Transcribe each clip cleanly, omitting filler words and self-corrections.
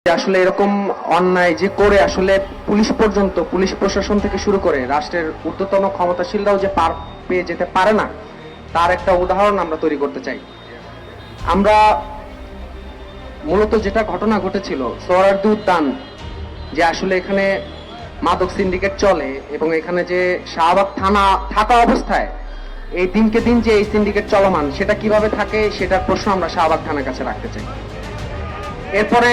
আসলে এরকম অন্যায় যে করে আসলে পুলিশ পর্যন্ত, পুলিশ প্রশাসন থেকে শুরু করে রাষ্ট্রের ঊর্ধ্বতন ক্ষমতাশীলরাও যে পার পেয়ে যেতে পারে না, তার একটা উদাহরণ আমরা তৈরি করতে চাই। আমরা মূলত যেটা ঘটনা ঘটেছিল সোহরাওয়ার্দী উদ্যান, যে আসলে এখানে মাদক সিন্ডিকেট চলে এবং এখানে যে শাহবাগ থানা থাকা অবস্থায় এই দিনকে দিন যে এই সিন্ডিকেট চলমান, সেটা কিভাবে থাকে সেটার প্রশ্ন আমরা শাহবাগ থানার কাছে রাখতে চাই। এরপরে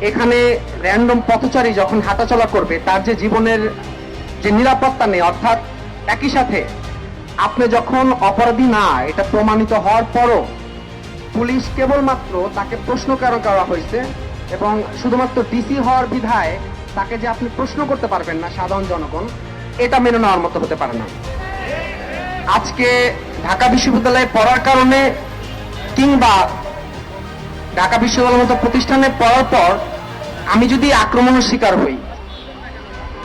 এখানে র্যান্ডম পথচারী যখন হাঁটাচলা করবে, তার যে জীবনের যে নিরাপত্তা নেই, অর্থাৎ একই সাথে আপনি যখন অপরাধী না এটা প্রমাণিত হওয়ার পরও পুলিশ কেবলমাত্র তাকে প্রশ্ন কেন করা হয়েছে এবং শুধুমাত্র ডিসি হওয়ার বিধায় তাকে যে আপনি প্রশ্ন করতে পারবেন না সাধারণ জনগণ, এটা মেনে নেওয়ার মতো হতে পারে না। আজকে ঢাকা বিশ্ববিদ্যালয়ে পড়ার কারণে কিংবা ঢাকা বিশ্ববিদ্যালয়ের মতো প্রতিষ্ঠানে পড়ার পর আমি যদি আক্রমণের শিকার হই,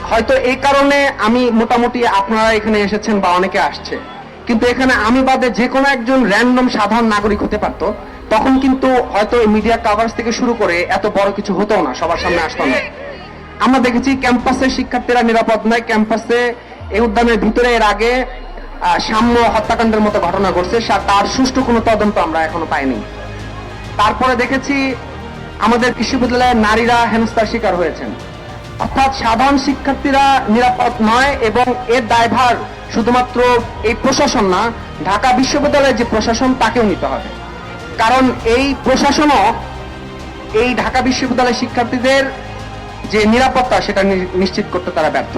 হয়তো এই কারণে আমি মোটামুটি আপনারা এখানে এসেছেন বা অনেকে আসছে, কিন্তু এখানে আমি বাদে যে কোনো একজন র্যান্ডম সাধারণ নাগরিক হতে পারতো, তখন কিন্তু হয়তো মিডিয়া কাভারেজ থেকে শুরু করে এত বড় কিছু হতো না, সবার সামনে আসতো না। আমরা দেখেছি ক্যাম্পাসের শিক্ষার্থীরা নিরাপদ নয়, ক্যাম্পাসে এই উদ্যানের ভিতরে এর আগে সাম্য হত্যাকাণ্ডের মতো ঘটনা ঘটছে, তার সুষ্ঠু কোনো তদন্ত আমরা এখনো পাইনি। তারপরে দেখেছি আমাদের বিশ্ববিদ্যালয়ের নারীরা হেনস্থার শিকার হয়েছেন। অর্থাৎ সাধারণ শিক্ষার্থীরা নিরাপদ নয় এবং এর দায়ভার শুধুমাত্র এই প্রশাসন না, ঢাকা বিশ্ববিদ্যালয়ের যে প্রশাসন তাকেও নিতে হবে। কারণ এই প্রশাসনও এই ঢাকা বিশ্ববিদ্যালয়ের শিক্ষার্থীদের যে নিরাপত্তা সেটা নিশ্চিত করতে তারা ব্যর্থ।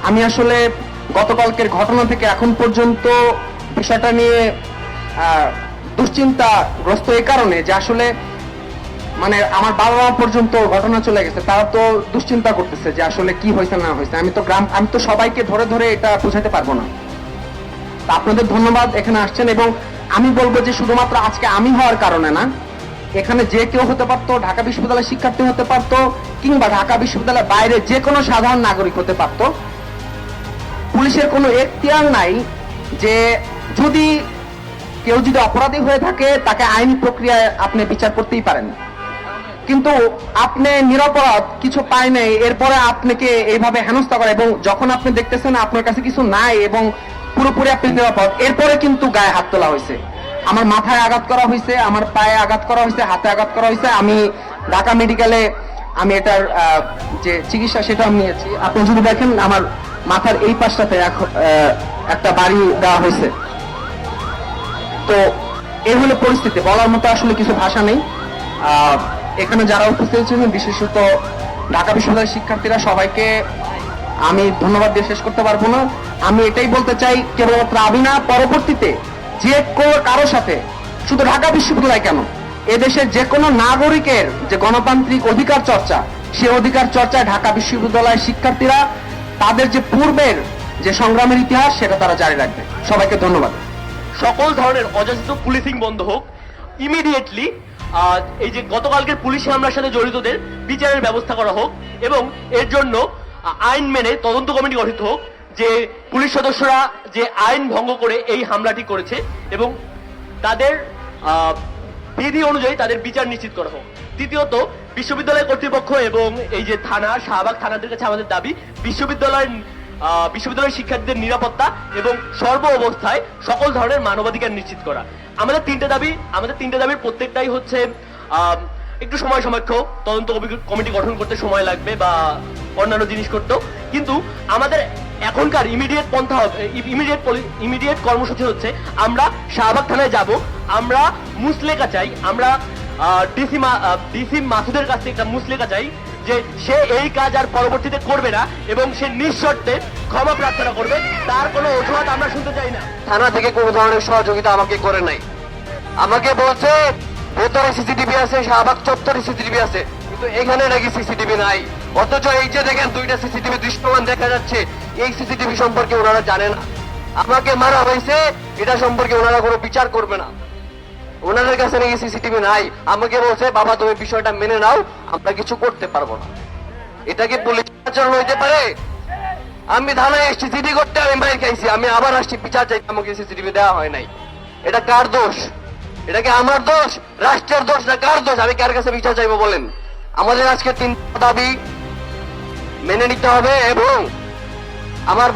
আমি আসলে গতকালকের ঘটনা থেকে এখন পর্যন্ত বিষয়টা নিয়ে দুশ্চিন্তাগ্রস্ত এই কারণে যে আসলে মানে আমার বাবা মা পর্যন্ত ঘটনা চলে গেছে, তারা তো দুশ্চিন্তা করতেছে যে আসলে কি হয়েছে না হয়েছে। আমি তো সবাইকে ধরে ধরে এটা বোঝাতে পারবো না। আপনাদের ধন্যবাদ এখানে আসছেন, এবং আমি বলবো যে শুধুমাত্র আজকে আমি হওয়ার কারণে না, এখানে যে কেউ হতে পারতো, ঢাকা বিশ্ববিদ্যালয়ের শিক্ষার্থী হতে পারতো কিংবা ঢাকা বিশ্ববিদ্যালয়ের বাইরে যে কোনো সাধারণ নাগরিক হতে পারতো। পুলিশের কোনো এখতিয়ার নাই যে যদি কেউ যদি অপরাধী হয়ে থাকে তাকে আইনি প্রক্রিয়ায় আপনি বিচার করতেই পারেন, কিন্তু আপনি নিরপরাধ কিছু পায় নাই এরপরে আপনাকে এইভাবে হেনস্থা করে, এবং যখন আপনি দেখতেছেন আপনার কাছে কিছু নাই এবং পুরোপুরি আপনি নিরাপদ, এরপরে কিন্তু গায়ে হাত তোলা হয়েছে। আমার মাথায় আঘাত করা হয়েছে, আমার পায়ে আঘাত করা হয়েছে, হাতে আঘাত করা হয়েছে। আমি ঢাকা মেডিকেলে আমি এটার যে চিকিৎসা সেটা আমি নিয়েছি। আপনি যদি দেখেন আমার মাথার এই পাশটাতে একটা বাড়ি দেওয়া হয়েছে। তো এই হলো পরিস্থিতি, বলার মতো আসলে কিছু ভাষা নেই। এখানে যারা উপস্থিত ছিলেন, বিশেষত ঢাকা বিশ্ববিদ্যালয়ের শিক্ষার্থীরা, সবাইকে আমি ধন্যবাদ দিয়ে শেষ করতে পারবো না। আমি এটাই বলতে চাই, কেবলমাত্র আমি না, পরবর্তীতে যে কারোর সাথে, শুধু ঢাকা বিশ্ববিদ্যালয় কেন, এদেশের যে কোনো নাগরিকের যে গণতান্ত্রিক অধিকার চর্চা, সে অধিকার চর্চায় ঢাকা বিশ্ববিদ্যালয়ের শিক্ষার্থীরা তাদের যে পূর্বের যে সংগ্রামের ইতিহাস সেটা তারা জারি রাখবে। সবাইকে ধন্যবাদ। সকল ধরনের অযাচিত পুলিশিং বন্ধ হোক ইমিডিয়েটলি। এই যে গতকালকের পুলিশ হামলার সাথে জড়িতদের বিচারের ব্যবস্থা করা হোক এবং এর জন্য আইন মেনে তদন্ত কমিটি গঠিত হোক, যে পুলিশ সদস্যরা যে আইন ভঙ্গ করে এই হামলাটি করেছে এবং তাদের বিধি অনুযায়ী তাদের বিচার নিশ্চিত করা হোক। দ্বিতীয়ত, বিশ্ববিদ্যালয় কর্তৃপক্ষ এবং এই যে থানা, শাহবাগ থানাদের কাছে আমাদের দাবি, বিশ্ববিদ্যালয়ের শিক্ষার্থীদের নিরাপত্তা এবং সর্ব অবস্থায় সকল ধরনের মানবাধিকার নিশ্চিত করা। আমাদের তিনটে দাবির প্রত্যেকটাই হচ্ছে একটু সময় সাপেক্ষ, তদন্ত কমিটি গঠন করতে সময় লাগবে বা অন্যান্য জিনিস করতেও, কিন্তু আমাদের এখনকার ইমিডিয়েট পন্থা হবে, ইমিডিয়েট কর্মসূচি হচ্ছে আমরা শাহবাগ থানায় যাব, আমরা মুসলেখা চাই, আমরা ডিসি মাসুদের কাছ থেকে একটা মুসলেখা চাই যে সে এই কাজ আর পরবর্তীতে করবে না এবং সে নিঃশর্তে ক্ষমা প্রার্থনা করবে। তার কোনো অজুহাত আমরা শুনতে চাই না। থানা থেকে কোনো ধরনের সহযোগিতা আমাকে করে নাই। আমাকে বলছে ভেতরে সিসিটিভি আছে, শাহবাগ চত্বরে সিসিটিভি আছে, কিন্তু এখানে নাকি সিসিটিভি নাই। অথচ এই যে দেখেন দুইটা সিসিটিভি দৃশ্যমান দেখা যাচ্ছে, এই সিসিটিভি সম্পর্কে ওনারা জানে না। আমাকে মারা হয়েছে, এটা সম্পর্কে ওনারা কোনো বিচার করবে না। ওনাদের কাছে নাকি সিসিটিভি নাই। আমাকে বলছে বাবা তুমি বিষয়টা মেনে নাও, আমরা কিছু করতে পারবো না। এটা কি পুলিশ আচরণ হইতে পারে? আমি থানায় এসেছি জিডি করতে, আমি মাইর খাইছি, আমি আবার আসছি বিচার চাইতে, আমাকে সিসিটিভি দেওয়া হয় নাই। এটা কার দোষ? এটা কি আমার দোষ, রাষ্ট্রের দোষ, না কার দোষ? আমি কার কাছে বিচার চাইবো বলেন? আমাদের আজকে 3 দাবি মেনে নিতে হবে এবং আমার